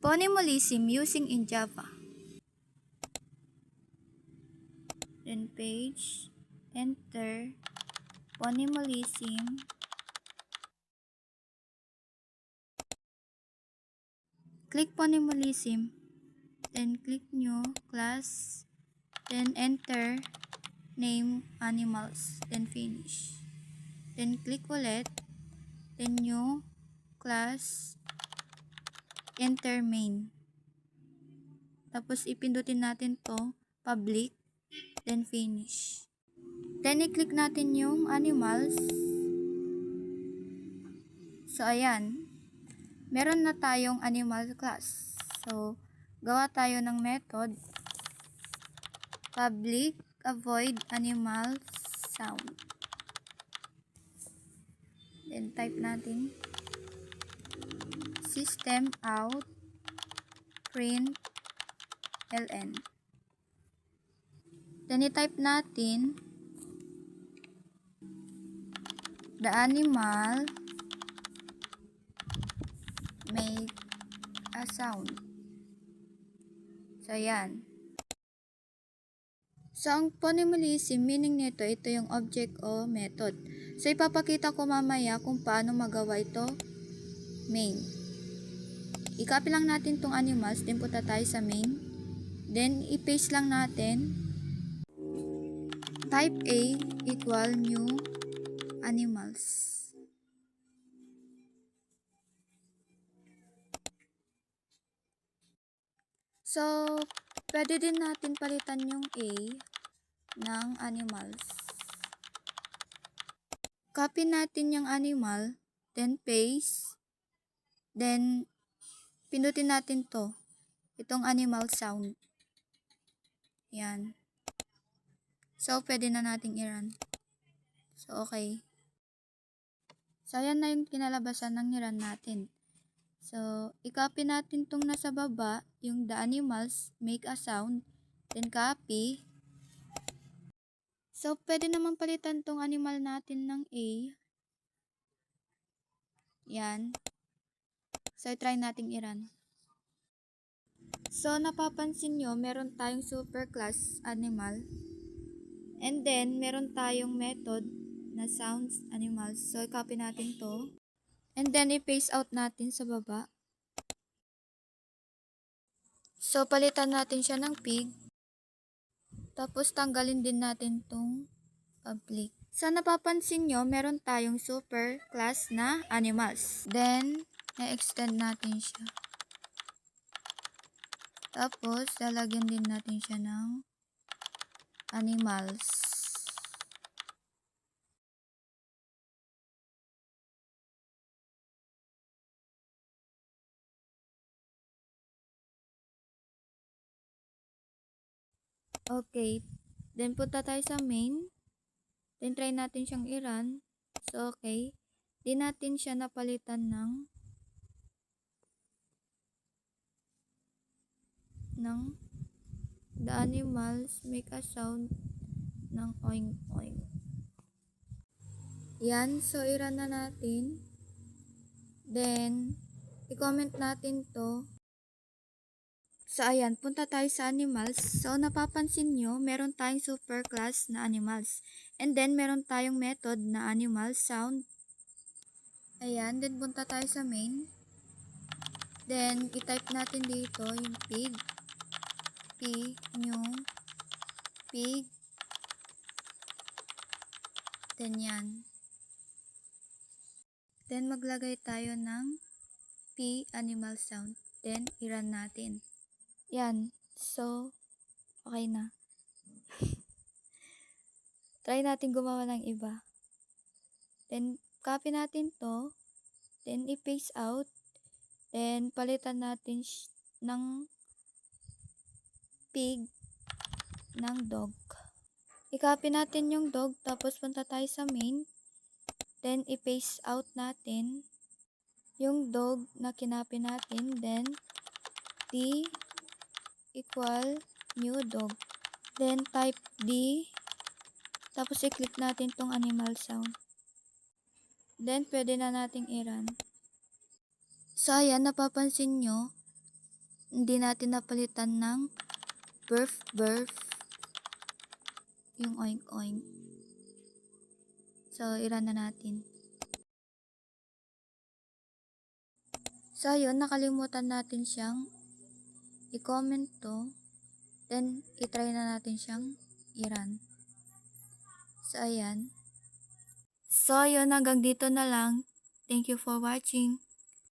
Phonymalism using in Java. Then page, enter, phonymalism, click phonymalism, then click new class, then enter name animals, then finish. Then click ulit, then new class, enter main. Tapos ipindutin natin to public, then finish. Then i-click natin yung animals. So ayan, meron na tayong animal class. So gawa tayo ng method public avoid animal sound. Then type natin system out print ln. Then i-type natin the animal make a sound. So ayan. So ang phonymalism, meaning nito, ito yung object o method. So ipapakita ko mamaya kung paano magawa ito main. I-copy lang natin tong animals, then punta tayo sa main. Then i-paste lang natin type A equal new animals. So pwede din natin palitan yung A ng animals. Copy natin yung animal, then paste, then pindutin natin to, itong animal sound. Yan. So, pwede na nating i-run. So, okay. So, ayan na yung kinalabasan ng ni-run natin. So, i-copy natin tong nasa baba, yung the animals make a sound, then copy. So, pwede naman palitan tong animal natin ng A. Yan. So, try nating i-run. So, napapansin nyo, meron tayong superclass animal. And then, meron tayong method na sounds animals. So, i-copy natin to. And then, i-paste out natin sa baba. So, palitan natin siya ng pig. Tapos, tanggalin din natin tong public. So, napapansin nyo, meron tayong superclass na animals. Then, na-extend natin siya. Tapos, lalagyan din natin siya ng animals. Okay. Then, punta tayo sa main. Then, try natin siyang i-run. So, okay. Di natin siya napalitan ng the animals make a sound ng oing oing. Yan. So, i-run na natin. Then, i-comment natin to. So, ayan. Punta tayo sa animals. So, napapansin nyo, meron tayong superclass na animals. And then, meron tayong method na animal sound. Ayan. Then, punta tayo sa main. Then, i-type natin dito yung pig. New pig. Then, yan. Then, maglagay tayo ng P animal sound. Then, i-run natin. Yan. So, okay na. Try natin gumawa ng iba. Then, copy natin to. Then, i-paste out. Then, palitan natin ng pig ng dog. I-copy natin yung dog. Tapos, punta tayo sa main. Then, i-paste out natin yung dog na kinopy natin. Then, D equal new dog. Then, type D. Tapos, i-click natin tong animal sound. Then, pwede na nating i-run. So, ayan, napapansin nyo, hindi natin napalitan ng burf yung oink oink. So, i-run na natin. So, ayun, nakalimutan natin siyang i-comment to. Then, i-try na natin siyang i-run. So, ayan. So, ayun, hanggang dito na lang. Thank you for watching.